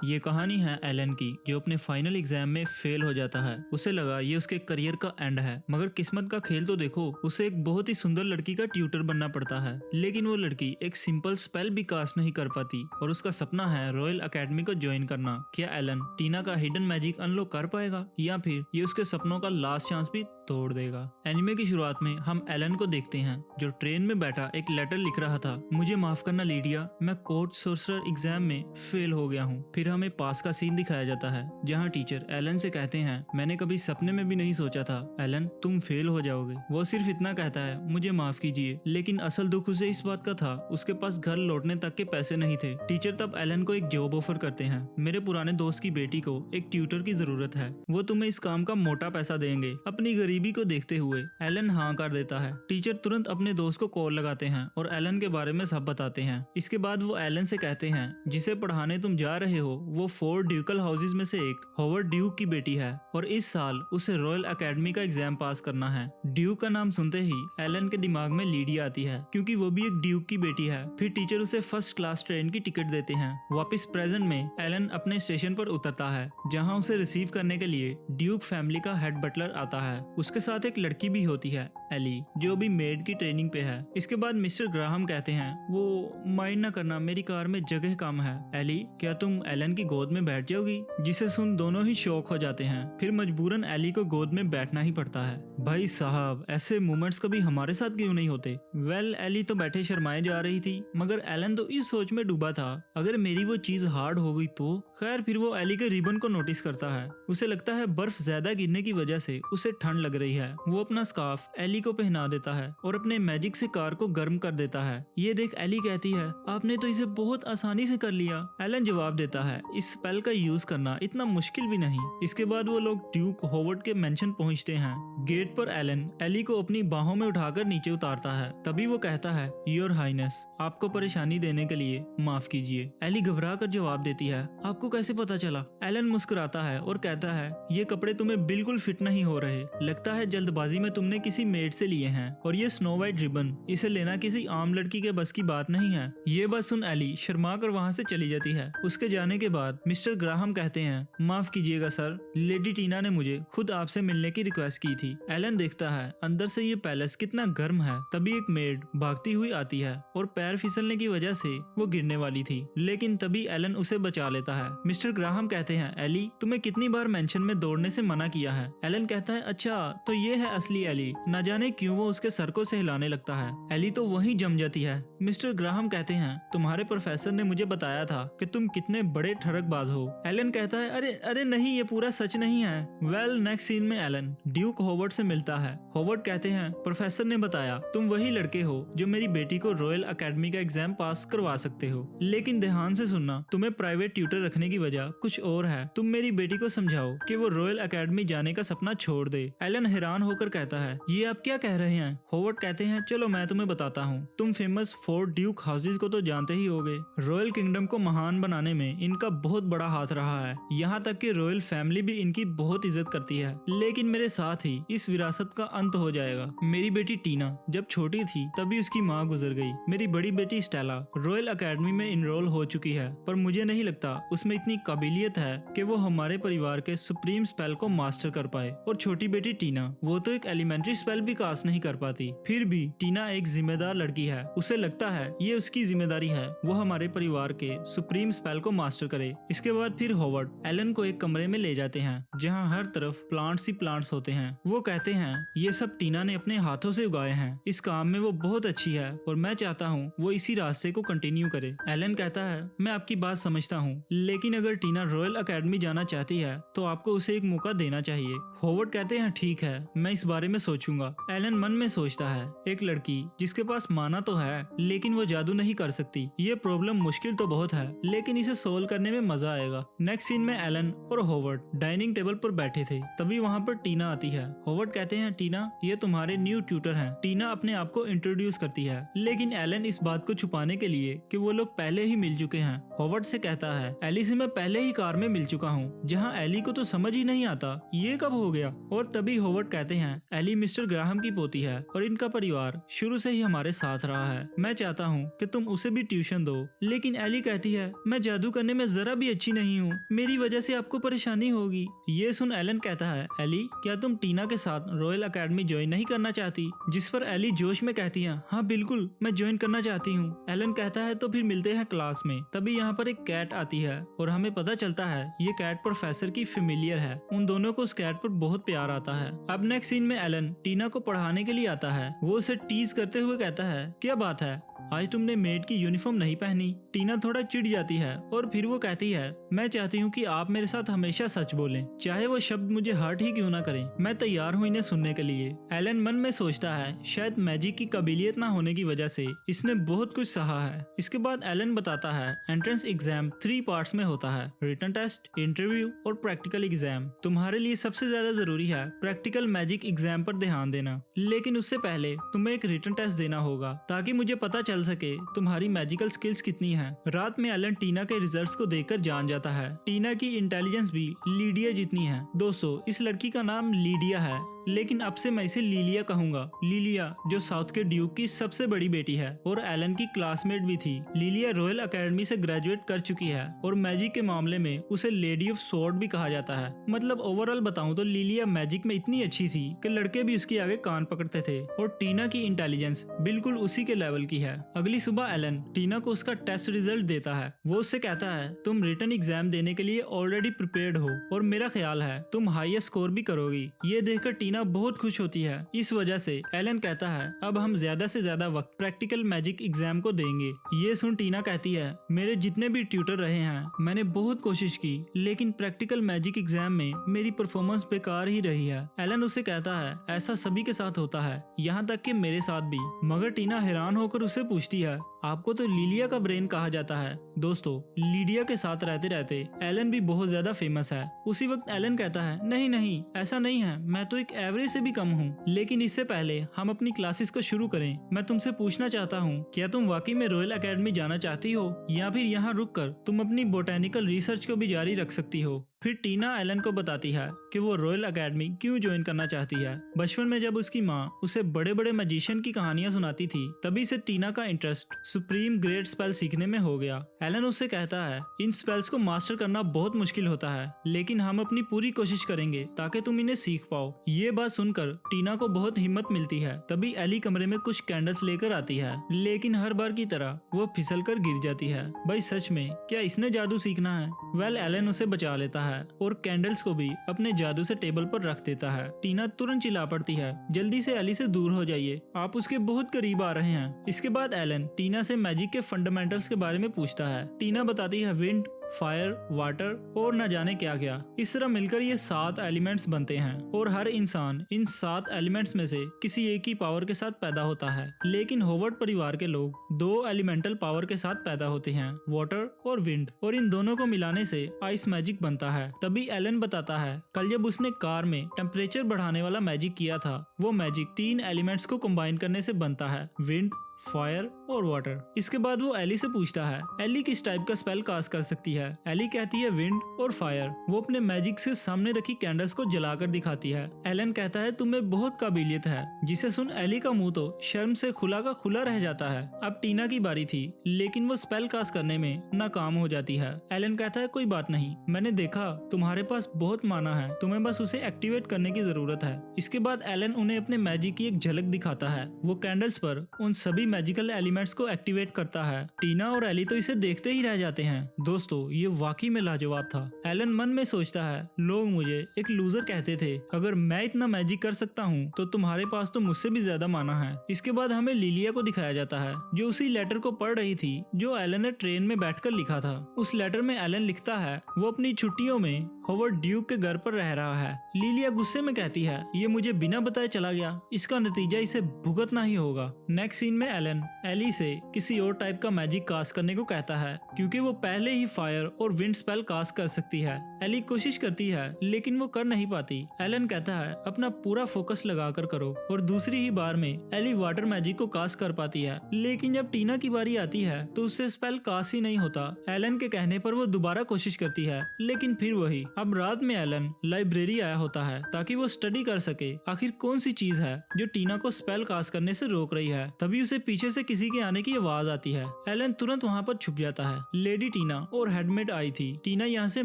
ये कहानी है एलन की, जो अपने फाइनल एग्जाम में फेल हो जाता है। उसे लगा ये उसके करियर का एंड है, मगर किस्मत का खेल तो देखो, उसे एक बहुत ही सुंदर लड़की का ट्यूटर बनना पड़ता है। लेकिन वो लड़की एक सिंपल स्पेल भी कास्ट नहीं कर पाती और उसका सपना है रॉयल अकेडमी को ज्वाइन करना। क्या एलन टीना का हिडन मैजिक अनलॉक कर पाएगा या फिर ये उसके सपनों का लास्ट चांस भी तोड़ देगा? एनिमे की शुरुआत में हम एलन को देखते हैं जो ट्रेन में बैठा एक लेटर लिख रहा था। मुझे माफ करना लीडिया, मैं कोर्ट सोर्सर एग्जाम में फेल हो गया हूँ। फिर हमें पास का सीन दिखाया जाता है जहाँ टीचर एलन से कहते हैं, मैंने कभी सपने में भी नहीं सोचा था एलन तुम फेल हो जाओगे। वो सिर्फ इतना कहता है, मुझे माफ कीजिए, लेकिन असल दुख उसे इस बात का था उसके पास घर लौटने तक के पैसे नहीं थे। टीचर तब एलन को एक जॉब ऑफर करते हैं। मेरे पुराने दोस्त की बेटी को एक ट्यूटर की जरूरत है, वो तुम्हें इस काम का मोटा पैसा देंगे। अपनी गरीबी को देखते हुए एलन हाँ कर देता है। टीचर तुरंत अपने दोस्त को कॉल लगाते हैं और एलन के बारे में सब बताते हैं। इसके बाद वो एलन से कहते हैं, जिसे पढ़ाने तुम जा रहे हो वो 4 ड्यूकल हाउसेस में से एक हॉवर्ड ड्यूक की बेटी है और इस साल उसे रॉयल अकेडमी का एग्जाम पास करना है। ड्यूक का नाम सुनते ही एलन के दिमाग में लीडिया आती है, क्योंकि वो भी एक ड्यूक की बेटी है। फिर टीचर उसे फर्स्ट क्लास ट्रेन की टिकट देते हैं। वापस प्रेजेंट में एलन अपने स्टेशन पर उतरता है, जहाँ उसे रिसीव करने के लिए ड्यूक फैमिली का हेड बटलर आता है। उसके साथ एक लड़की भी होती है, एली, जो अभी मेड की ट्रेनिंग पे है। इसके बाद मिस्टर ग्राहम कहते हैं, वो माइंड न करना, मेरी कार में जगह कम है। एली, क्या तुम एलन की गोद में बैठ जाओगी? जिसे सुन दोनों ही शॉक हो जाते हैं। फिर मजबूरन एली को गोद में बैठना ही पड़ता है। भाई साहब, ऐसे मोमेंट्स कभी हमारे साथ क्यों नहीं होते? वेल, एली तो बैठे शर्माए जा रही थी, मगर एलन तो इस सोच में डूबा था, अगर मेरी वो चीज हार्ड हो गई तो। खैर, फिर वो एली के रिबन को नोटिस करता है। उसे लगता है बर्फ ज्यादा गिरने की वजह से उसे ठंड लग रही है। वो अपना स्कार्फ एली को पहना देता है और अपने मैजिक से कार को गर्म कर देता है। ये देख एली कहती है, आपने तो इसे बहुत आसानी से कर लिया। एलन जवाब देता है, इस स्पेल का यूज करना इतना मुश्किल भी नहीं। इसके बाद वो लोग ड्यूक हॉवर्ड के मेंशन पहुंचते हैं। गेट पर एलन एली को अपनी बाहों में उठाकर नीचे उतारता है। तभी वो कहता है, योर हाइनेस, आपको परेशानी देने के लिए माफ कीजिए। एली घबरा कर जवाब देती है, आपको कैसे पता चला? एलन मुस्कुराता है और कहता है, ये कपड़े तुम्हें बिल्कुल फिट नहीं हो रहे, लगता है जल्दबाजी में तुमने किसी मेड से लिए हैं। और ये स्नो वाइट रिबन, इसे लेना किसी आम लड़की के बस की बात नहीं है। ये बात सुन एली शर्मा कर वहाँ से चली जाती है। उसके जाने के बाद मिस्टर ग्राहम कहते हैं, माफ कीजिएगा सर, लेडी टीना ने मुझे खुद आपसे मिलने की रिक्वेस्ट की थी। एलन देखता है अंदर से ये पैलेस कितना गर्म है। तभी एक मेड भागती हुई आती है और पैर फिसलने की वजह से वो गिरने वाली थी, लेकिन तभी एलन उसे बचा लेता है। मिस्टर ग्राहम कहते हैं, एली, तुम्हें कितनी बार मेंशन में दौड़ने से मना किया है? एलन कहता है, अच्छा तो ये है असली एली। न जाने क्यों वो उसके सर को सहलाने लगता है। एली तो वहीं जम जाती है। मिस्टर ग्राहम कहते हैं, तुम्हारे प्रोफेसर ने मुझे बताया था कि तुम कितने बड़े ठरकबाज हो। एलन कहता है, अरे अरे नहीं, ये पूरा सच नहीं है। वेल, नेक्स्ट सीन में एलन ड्यूक हॉवर्ड से मिलता है। हॉवर्ड कहते हैं, प्रोफेसर ने बताया तुम वही लड़के हो जो मेरी बेटी को रॉयल अकेडमी का एग्जाम पास करवा सकते हो, लेकिन ध्यान से सुनना, तुम्हें प्राइवेट ट्यूटर रखने की वजह कुछ और है। तुम मेरी बेटी को समझाओ कि वो रॉयल अकेडमी जाने का सपना छोड़ दे। एलन हैरान होकर कहता है, ये आप क्या कह रहे हैं? हॉवर्ड कहते हैं, चलो मैं तुम्हें बताता हूँ। तुम फेमस 4 ड्यूक हाउसेस को तो जानते ही होगे। रॉयल किंगडम को महान बनाने में इनका बहुत बड़ा हाथ रहा है। यहाँ तक कि रॉयल फैमिली भी इनकी बहुत इज्जत करती है। लेकिन मेरे साथ ही इस विरासत का अंत हो जाएगा। मेरी बेटी टीना जब छोटी थी तभी उसकी माँ गुजर गई। मेरी बड़ी बेटी स्टेला रॉयल अकेडमी में इनरोल हो चुकी है, पर मुझे नहीं लगता उसमें इतनी काबिलियत है कि वो हमारे परिवार के सुप्रीम स्पेल को मास्टर कर पाए। और छोटी बेटी टीना, वो तो एक एलिमेंट्री स्पेल भी कास्ट नहीं कर पाती। फिर भी टीना एक जिम्मेदार लड़की है। उसे लगता है ये उसकी जिम्मेदारी है वो हमारे परिवार के सुप्रीम स्पेल को मास्टर करे। इसके बाद फिर हॉवर्ड एलन को एक कमरे में ले जाते हैं जहाँ हर तरफ प्लांट्स ही प्लांट्स होते हैं। वो कहते हैं, ये सब टीना ने अपने हाथों से उगाए हैं। इस काम में वो बहुत अच्छी है और मैं चाहता हूँ वो इसी रास्ते को कंटिन्यू करे। एलन कहता है, मैं आपकी बात समझता हूँ, लेकिन अगर टीना रॉयल अकेडमी जाना चाहती है तो आपको उसे एक मौका देना चाहिए। हॉवर्ड कहते हैं, ठीक है, मैं इस बारे में सोचूंगा। एलन मन में सोचता है, एक लड़की जिसके पास माना तो है लेकिन वो जादू नहीं कर सकती। ये प्रॉब्लम मुश्किल तो बहुत है, लेकिन इसे सोल्व करने में मजा आएगा। नेक्स्ट सीन में एलन और हॉवर्ड डाइनिंग टेबल पर बैठे थे। तभी वहाँ पर टीना आती है। हॉवर्ड कहते हैं, टीना, ये तुम्हारे न्यू ट्यूटर हैं। टीना अपने आप को इंट्रोड्यूस करती है, लेकिन एलन इस बात को छुपाने के लिए कि वो लोग पहले ही मिल चुके हैं, हॉवर्ड से कहता है, एली से मैं पहले ही कार में मिल चुका हूँ। जहाँ एली को तो समझ ही नहीं आता ये कब हो गया। और तभी हॉवर्ड कहते हैं, एली मिस्टर ग्राहम की पोती है और इनका परिवार शुरू से ही हमारे साथ रहा है। मैं चाहता हूँ कि तुम उसे भी ट्यूशन दो। लेकिन एली कहती है, मैं जादू करने में जरा भी अच्छी नहीं हूँ, मेरी वजह से आपको परेशानी होगी। ये सुन एलन कहता है, एली क्या तुम टीना के साथ रॉयल एकेडमी ज्वाइन नहीं करना चाहती? जिस पर एली जोश में कहती है, हाँ बिल्कुल मैं ज्वाइन करना चाहती हूँ। एलन कहता है तो फिर मिलते हैं क्लास में। तभी यहाँ पर एक कैट आती है और हमें पता चलता है ये कैट प्रोफेसर की फेमिलियर है। उन दोनों को उस कैट पर बहुत प्यार आता है। अब नेक्स्ट सीन में एलन टीना को पढ़ाने के लिए आता है। वो उसे टीज करते हुए कहता है, क्या बात है, आज तुमने मेड की यूनिफॉर्म नहीं पहनी? टीना थोड़ा चिढ़ जाती है और फिर वो कहती है, मैं चाहती हूँ कि आप मेरे साथ हमेशा सच बोलें, चाहे वो शब्द मुझे हर्ट ही क्यों ना करें। मैं तैयार हूँ इन्हें सुनने के लिए। एलन मन में सोचता है शायद मैजिक की काबिलियत ना होने की वजह से इसने बहुत कुछ सहा है। इसके बाद एलन बताता है एंट्रेंस एग्जाम 3 पार्ट्स में होता है, रिटन टेस्ट, इंटरव्यू और प्रैक्टिकल एग्जाम। तुम्हारे लिए सबसे ज्यादा जरूरी है प्रैक्टिकल मैजिक एग्जाम पर ध्यान देना, लेकिन उससे पहले तुम्हें एक रिटन टेस्ट देना होगा ताकि मुझे पता चल सके तुम्हारी मैजिकल स्किल्स कितनी हैं। रात में एलन टीना के रिजल्ट्स को देखकर जान जाता है टीना की इंटेलिजेंस भी लीडिया जितनी है। दोस्तों इस लड़की का नाम लीडिया है, लेकिन अब से मैं इसे लिलिया कहूंगा। लिलिया जो साउथ के ड्यूक की सबसे बड़ी बेटी है और एलन की क्लासमेट भी थी। लिलिया रॉयल एकेडमी से ग्रेजुएट कर चुकी है और मैजिक के मामले में उसे लेडी ऑफ स्वॉर्ड भी कहा जाता है। मतलब ओवरऑल बताऊं तो लिलिया मैजिक में इतनी अच्छी थी कि लड़के भी उसके आगे कान पकड़ते थे और टीना की इंटेलिजेंस बिल्कुल उसी के लेवल की है। अगली सुबह एलन टीना को उसका टेस्ट रिजल्ट देता है। वो उससे कहता है तुम रिटन एग्जाम देने के लिए ऑलरेडी प्रिपेयर्ड हो और मेरा ख्याल है तुम हाईएस्ट स्कोर भी करोगी। ये देखकर टीना बहुत खुश होती है। इस वजह से एलन कहता है अब हम ज्यादा से ज्यादा वक्त प्रैक्टिकल मैजिक एग्जाम को देंगे। ये सुन टीना कहती है मेरे जितने भी ट्यूटर रहे हैं मैंने बहुत कोशिश की, लेकिन प्रैक्टिकल मैजिक एग्जाम में मेरी परफॉर्मेंस बेकार ही रही है। एलन उसे कहता है ऐसा सभी के साथ होता है, यहाँ तक कि मेरे साथ भी। मगर टीना हैरान होकर उसे पूछती है आपको तो लिलिया का ब्रेन कहा जाता है। दोस्तों लिडिया के साथ रहते रहते एलन भी बहुत ज्यादा फेमस है। उसी वक्त एलन कहता है नहीं नहीं ऐसा नहीं है, मैं तो एक एवरेज से भी कम हूँ। लेकिन इससे पहले हम अपनी क्लासेस को शुरू करें, मैं तुमसे पूछना चाहता हूँ क्या तुम वाकई में रॉयल एकेडमी जाना चाहती हो या फिर यहाँ रुककर तुम अपनी बोटेनिकल रिसर्च को भी जारी रख सकती हो। फिर टीना एलन को बताती है कि वो रॉयल एकेडमी क्यों ज्वाइन करना चाहती है। बचपन में जब उसकी माँ उसे बड़े बड़े मैजिशियन की कहानियां सुनाती थी तभी से टीना का इंटरेस्ट सुप्रीम ग्रेट स्पेल सीखने में हो गया। एलन उससे कहता है इन स्पेल्स को मास्टर करना बहुत मुश्किल होता है, लेकिन हम अपनी पूरी कोशिश करेंगे ताकि तुम इन्हें सीख पाओ। ये बात सुनकर टीना को बहुत हिम्मत मिलती है। तभी एली कमरे में कुछ कैंडल्स लेकर आती है, लेकिन हर बार की तरह वो फिसल कर गिर जाती है। भाई सच में क्या इसने जादू सीखना है? वेल एलन उसे बचा लेता है और कैंडल्स को भी अपने जादू से टेबल पर रख देता है। टीना तुरंत चिल्ला पड़ती है जल्दी से एली से दूर हो जाइए, आप उसके बहुत करीब आ रहे हैं। इसके बाद एलन टीना से मैजिक के फंडामेंटल्स के बारे में पूछता है। टीना बताती है विंड, फायर, वाटर और न जाने क्या क्या। इस तरह मिलकर ये 7 एलिमेंट्स बनते हैं और हर इंसान इन 7 एलिमेंट्स में से किसी एक ही पावर के साथ पैदा होता है। लेकिन होवर्ड परिवार के लोग 2 एलिमेंटल पावर के साथ पैदा होते हैं, वाटर और विंड, और इन दोनों को मिलाने से आइस मैजिक बनता है। तभी एलन बताता है कल जब उसने कार में टेम्परेचर बढ़ाने वाला मैजिक किया था, वो मैजिक 3 एलिमेंट्स को कंबाइन करने से बनता है, विंड, फायर और वाटर। इसके बाद वो एली से पूछता है एली किस टाइप का स्पेल कास्ट कर सकती है। एली कहती है विंड और फायर। वो अपने मैजिक से सामने रखी कैंडल्स को जलाकर दिखाती है। एलन कहता है तुम्हें बहुत काबिलियत है, जिसे सुन एली का मुंह तो शर्म से खुला का खुला रह जाता है। अब टीना की बारी थी, लेकिन वो स्पेल कास्ट करने में नाकाम हो जाती है। एलन कहता है कोई बात नहीं, मैंने देखा तुम्हारे पास बहुत माना है, तुम्हें बस उसे एक्टिवेट करने की जरूरत है। इसके बाद एलन उन्हें अपने मैजिक की एक झलक दिखाता है। वो कैंडल्स पर उन सभी मैजिकल एलिमेंट्स को एक्टिवेट करता है। टीना और एली तो इसे देखते ही रह जाते हैं। दोस्तों ये वाकई में लाजवाब था। एलन मन में सोचता है लोग मुझे एक लूजर कहते थे, अगर मैं इतना मैजिक कर सकता हूँ तो तुम्हारे पास तो मुझसे भी ज्यादा माना है। इसके बाद हमें लिलिया को दिखाया जाता है जो उसी लेटर को पढ़ रही थी जो एलन ने ट्रेन में बैठकर लिखा था। उस लेटर में एलन लिखता है वो अपनी छुट्टियों में होवर्ड ड्यूक के घर पर रह रहा है। लिलिया गुस्से में कहती है ये मुझे बिना बताए चला गया, इसका नतीजा इसे भुगतना ही होगा। नेक्स्ट सीन में एलन एली से किसी और टाइप का मैजिक कास्ट करने को कहता है क्योंकि वो पहले ही फायर और विंड स्पेल कास्ट कर सकती है। एली कोशिश करती है लेकिन वो कर नहीं पाती। एलन कहता है अपना पूरा फोकस लगाकर करो, और दूसरी ही बार में एली वाटर मैजिक को कास्ट कर पाती है। लेकिन जब टीना की बारी आती है तो उससे स्पेल कास्ट ही नहीं होता। एलन के कहने पर वो दोबारा कोशिश करती है, लेकिन फिर वही अब रात में एलन लाइब्रेरी आया होता है ताकि वो स्टडी कर सके आखिर कौन सी चीज है जो टीना को स्पेल कास्ट करने से रोक रही है। तभी उसे पीछे से किसी के आने की आवाज आती है। एलन तुरंत वहाँ पर छुप जाता है। लेडी टीना और हेडमेड आई थी। टीना यहाँ से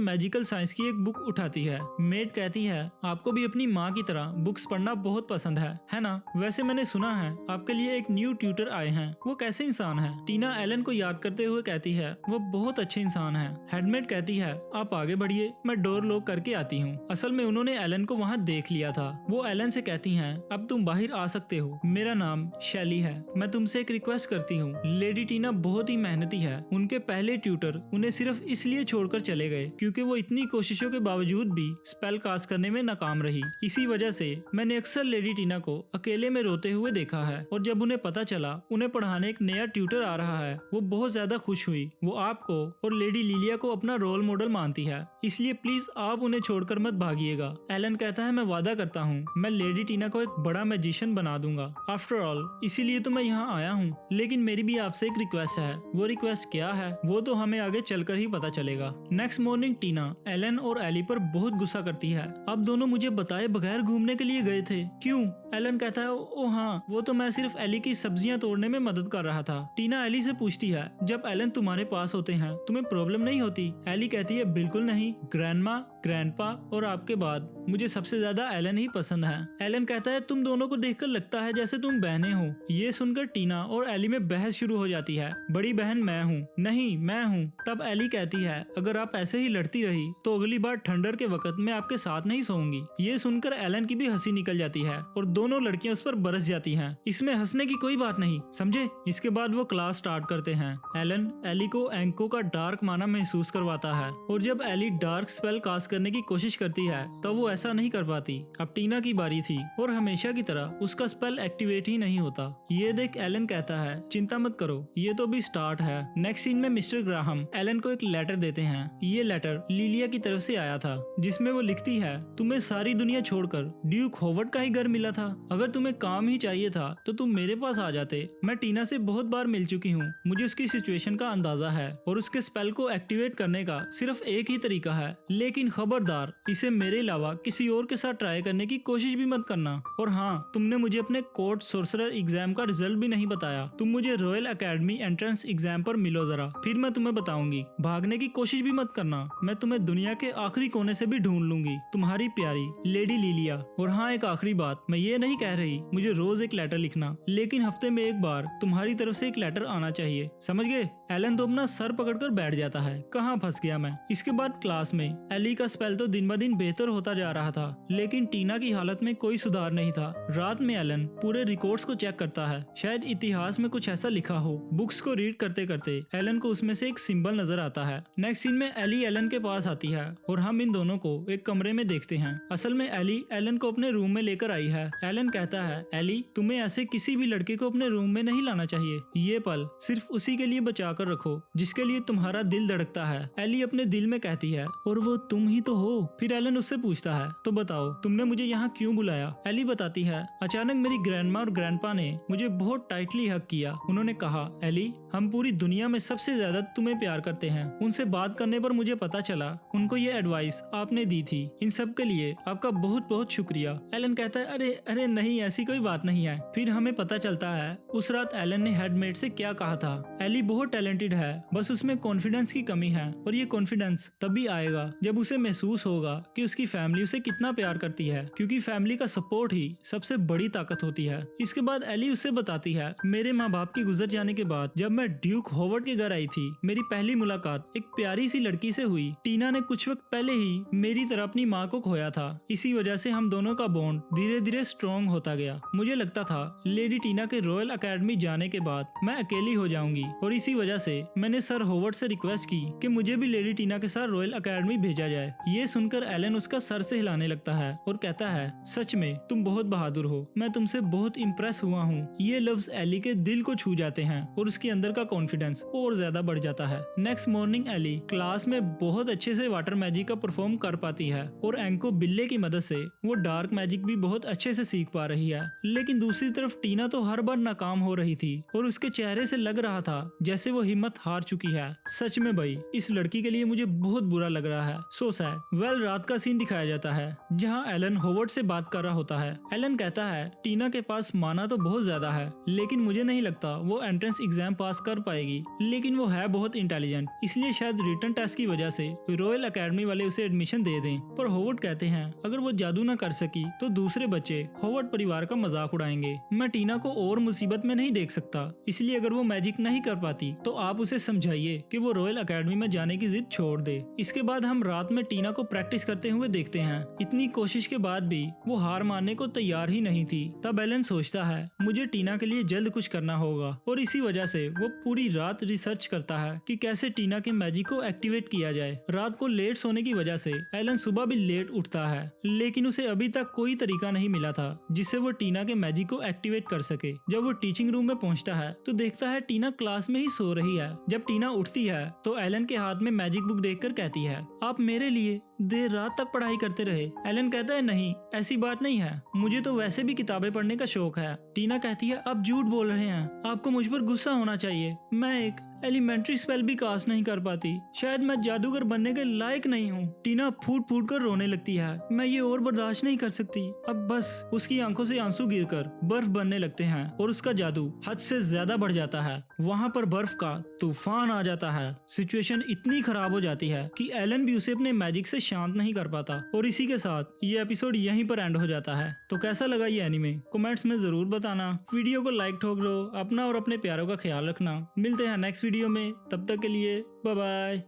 मैजिकल साइंस की एक बुक उठाती है। मेड कहती है आपको भी अपनी माँ की तरह बुक्स पढ़ना बहुत पसंद है ना? वैसे मैंने सुना है आपके लिए एक न्यू ट्यूटर आए हैं, वो कैसे इंसान है? टीना एलन को याद करते हुए कहती है वो बहुत अच्छे इंसान है। हेडमेड कहती है आप आगे बढ़िए, मैं डोर लॉक करके आती हूँ। असल में उन्होंने एलन को वहाँ देख लिया था। वो एलन से कहती हैं अब तुम बाहर आ सकते हो, मेरा नाम शैली है, मैं तुमसे एक रिक्वेस्ट करती हूँ। लेडी टीना बहुत ही मेहनती है। उनके पहले ट्यूटर उन्हें सिर्फ इसलिए छोड़कर चले गए क्योंकि वो इतनी कोशिशों के बावजूद भी स्पेल कास्ट करने में नाकाम रही। इसी वजह से मैंने अक्सर लेडी टीना को अकेले में रोते हुए देखा है और जब उन्हें पता चला उन्हें पढ़ाने एक नया ट्यूटर आ रहा है वो बहुत ज्यादा खुश हुई। वो आपको और लेडी लिलिया को अपना रोल मॉडल मानती है, इसलिए प्लीज आप उन्हें छोड़कर मत भागिएगा। एलन कहता है मैं वादा करता हूँ मैं लेडी टीना को एक बड़ा मैजिशियन बना दूंगा। आफ्टर ऑल इसीलिए तो मैं यहाँ आया हूँ, लेकिन मेरी भी आपसे एक रिक्वेस्ट है। वो रिक्वेस्ट क्या है वो तो हमें आगे चलकर ही पता चलेगा। नेक्स्ट मॉर्निंग टीना एलन और एली पर बहुत गुस्सा करती है। आप दोनों मुझे बताए बगैर घूमने के लिए गए थे, क्यों? एलन कहता है ओ हाँ, वो तो मैं सिर्फ एली की सब्जियां तोड़ने में मदद कर रहा था। टीना एली से पूछती है जब एलन तुम्हारे पास होते हैं तुम्हें प्रॉब्लम नहीं होती? एली कहती है बिल्कुल नहीं, ग्रैंडमा, ग्रैंडपा और आपके बाद मुझे सबसे ज्यादा एलन ही पसंद है। एलन कहता है तुम दोनों को देखकर लगता है जैसे तुम बहनें हो। ये सुनकर टीना और एली में बहस शुरू हो जाती है। बड़ी बहन मैं हूँ, नहीं मैं हूँ। तब एली कहती है अगर आप ऐसे ही लड़ती रही तो अगली बार ठंडर के वक्त मैं आपके साथ नहीं सोऊंगी। ये सुनकर एलन की भी हंसी निकल जाती है और दोनों लड़कियां उस पर बरस जाती हैं। इसमें हंसने की कोई बात नहीं, समझे? इसके बाद वो क्लास स्टार्ट करते हैं। एलन एली को एंको का डार्क माना महसूस करवाता है और जब एली डार्क स्पेल कास्ट करने की कोशिश करती है तब वो ऐसा नहीं कर पाती। अब टीना की बारी थी और हमेशा की तरह उसका स्पेल एक्टिवेट ही नहीं होता। ये देख एलन कहता है चिंता मत करो, ये तो भी स्टार्ट है। नेक्स्ट सीन में मिस्टर ग्राहम एलन को एक लेटर देते हैं। ये लेटर लिलिया की तरफ से आया था जिसमें वो लिखती है तुम्हें सारी दुनिया छोड़कर ड्यूक होवर्ड का ही घर मिला था। अगर तुम्हें काम ही चाहिए था तो तुम मेरे पास आ जाते। मैं टीना से बहुत बार मिल चुकी हूँ, मुझे उसकी सिचुएशन का अंदाजा है और उसके स्पेल को एक्टिवेट करने का सिर्फ एक ही तरीका है, लेकिन खबरदार इसे मेरे अलावा किसी और के साथ ट्राई करने की कोशिश भी मत करना। और हाँ, तुमने मुझे अपने कोर्ट सोर्सरर एग्जाम का रिजल्ट भी नहीं बताया। तुम मुझे रॉयल एकेडमी एंट्रेंस एग्जाम पर मिलो जरा, फिर मैं तुम्हें बताऊंगी। भागने की कोशिश भी मत करना, मैं तुम्हें दुनिया के आखिरी कोने से भी ढूंढ लूंगी। तुम्हारी प्यारी लेडी लिलिया। और हाँ, एक आखिरी बात, मैं ये नहीं कह रही मुझे रोज एक लेटर लिखना, लेकिन हफ्ते में एक बार तुम्हारी तरफ से एक लेटर आना चाहिए, समझ गए? एलन तो अपना सर पकड़कर बैठ जाता है, कहाँ फंस गया मैं। इसके बाद क्लास में एली का स्पेल तो दिन ब दिन बेहतर होता जा रहा था, लेकिन टीना की हालत में कोई सुधार नहीं था। रात में एलन पूरे रिकॉर्ड्स को चेक करता है, शायद इतिहास में कुछ ऐसा लिखा हो। बुक्स को रीड करते करते एलन को उसमें से एक सिंबल नजर आता है। नेक्स्ट सीन में एली एलन के पास आती है और हम इन दोनों को एक कमरे में देखते हैं। असल में एली एलन को अपने रूम में लेकर आई है। एलन कहता है एली तुम्हें ऐसे किसी भी लड़के को अपने रूम में नहीं लाना चाहिए, ये पल सिर्फ उसी के लिए बचा कर रखो जिसके लिए तुम्हारा दिल धड़कता है। एली अपने दिल में कहती है और वो तुम ही तो हो। फिर एलन उससे पूछता है तो बताओ तुमने मुझे यहाँ क्यों बुलाया? एली बताती है अचानक मेरी ग्रैंडमा और ग्रैंडपा ने मुझे बहुत टाइटली हग किया। उन्होंने कहा एली हम पूरी दुनिया में सबसे ज्यादा तुम्हें प्यार करते हैं। उनसे बात करने पर मुझे पता चला उनको ये एडवाइस आपने दी थी। इन सब के लिए आपका बहुत बहुत शुक्रिया। एलन कहता है अरे अरे नहीं, ऐसी कोई बात नहीं है। फिर हमें पता चलता है उस रात एलन ने हेडमेड से क्या कहा था। एली बहुत टैलेंटेड है, बस उसमें कॉन्फिडेंस की कमी है और ये कॉन्फिडेंस तभी आएगा जब उसे महसूस होगा कि उसकी फैमिली उसे कितना प्यार करती है, क्योंकि फैमिली का सपोर्ट ही सबसे बड़ी ताकत होती है। इसके बाद एली उससे बताती है मेरे माँ बाप के गुजर जाने के बाद जब मैं ड्यूक होवर्ड के घर आई थी, मेरी पहली मुलाकात एक प्यारी सी लड़की से हुई। टीना ने कुछ वक्त पहले ही मेरी तरह अपनी माँ को खोया था, इसी वजह से हम दोनों का बॉन्ड धीरे धीरे स्ट्रॉन्ग होता गया। मुझे लगता था लेडी टीना के रॉयल एकेडमी जाने के बाद मैं अकेली हो जाऊंगी और इसी वजह से मैंने सर होवर्ड से रिक्वेस्ट की कि मुझे भी लेडी टीना के साथ रॉयल एकेडमी भेजा जाए। ये सुनकर एलन उसका सर से हिलाने लगता है और कहता है सच में तुम बहुत बहादुर हो, मैं तुमसे बहुत इम्प्रेस हुआ हूँ। ये लफ्ज एली के दिल को छू जाते हैं और उसके अंदर अंदर का कॉन्फिडेंस और ज्यादा बढ़ जाता है। नेक्स्ट मॉर्निंग एली क्लास में बहुत अच्छे से वाटर मैजिक का परफॉर्म कर पाती है और एंको बिल्ले की मदद से वो डार्क मैजिक भी बहुत अच्छे से सीख पा रही है। लेकिन दूसरी तरफ टीना तो हर बार नाकाम हो रही थी और उसके चेहरे से लग रहा था जैसे वो हिम्मत हार चुकी है। सच में भाई इस लड़की के लिए मुझे बहुत बुरा लग रहा है। So sad. वेल रात का सीन दिखाया जाता है जहाँ एलन होवर्ड से बात कर रहा होता है। एलन कहता है टीना के पास माना तो बहुत ज्यादा है लेकिन मुझे नहीं लगता वो एंट्रेंस एग्जाम पास कर पाएगी, लेकिन वो है बहुत इंटेलिजेंट, इसलिए शायद रिटन टेस्ट की वजह से रॉयल एकेडमी वाले उसे एडमिशन दे दें। पर होवर्ड कहते हैं अगर वो जादू न कर सकी तो दूसरे बच्चे होवर्ड परिवार का मजाक उड़ाएंगे। मैं टीना को और मुसीबत में नहीं देख सकता, इसलिए अगर वो मैजिक नहीं कर पाती तो आप उसे समझाइए कि वो रॉयल एकेडमी में जाने की जिद छोड़ दे। इसके बाद हम रात में टीना को प्रैक्टिस करते हुए देखते हैं। इतनी कोशिश के बाद भी वो हार मानने को तैयार ही नहीं थी। तब एलन सोचता है मुझे टीना के लिए जल्द कुछ करना होगा और इसी वजह से वो पूरी रात रिसर्च करता है कि कैसे टीना के मैजिक को एक्टिवेट किया जाए। रात को लेट सोने की वजह से एलन सुबह भी लेट उठता है, लेकिन उसे अभी तक कोई तरीका नहीं मिला था जिससे वो टीना के मैजिक को एक्टिवेट कर सके। जब वो टीचिंग रूम में पहुंचता है तो देखता है टीना क्लास में ही सो रही है। जब टीना उठती है तो एलन के हाथ में मैजिक बुक देखकर कहती है आप मेरे लिए देर रात तक पढ़ाई करते रहे। एलन कहता है नहीं ऐसी बात नहीं है, मुझे तो वैसे भी किताबें पढ़ने का शौक है। टीना कहती है आप झूठ बोल रहे हैं, आपको मुझ पर गुस्सा होना चाहिए। मैं एक एलिमेंट्री स्पेल भी कास्ट नहीं कर पाती, शायद मैं जादूगर बनने के लायक नहीं हूँ। टीना फूट फूट कर रोने लगती है, मैं ये और बर्दाश्त नहीं कर सकती। अब बस उसकी आंखों से आंसू गिरकर बर्फ बनने लगते हैं और उसका जादू हद से ज्यादा बढ़ जाता है। वहाँ पर बर्फ का तूफान आ जाता है। सिचुएशन इतनी खराब हो जाती है कि एलन भी उसे अपने मैजिक से शांत नहीं कर पाता। और इसी के साथ ये एपिसोड यहीं पर एंड हो जाता है। तो कैसा लगा ये एनीमे कमेंट्स में जरूर बताना। वीडियो को लाइक ठोक दो, अपना और अपने प्यारों का ख्याल रखना। मिलते हैं नेक्स्ट वीडियो में, तब तक के लिए बाय बाय।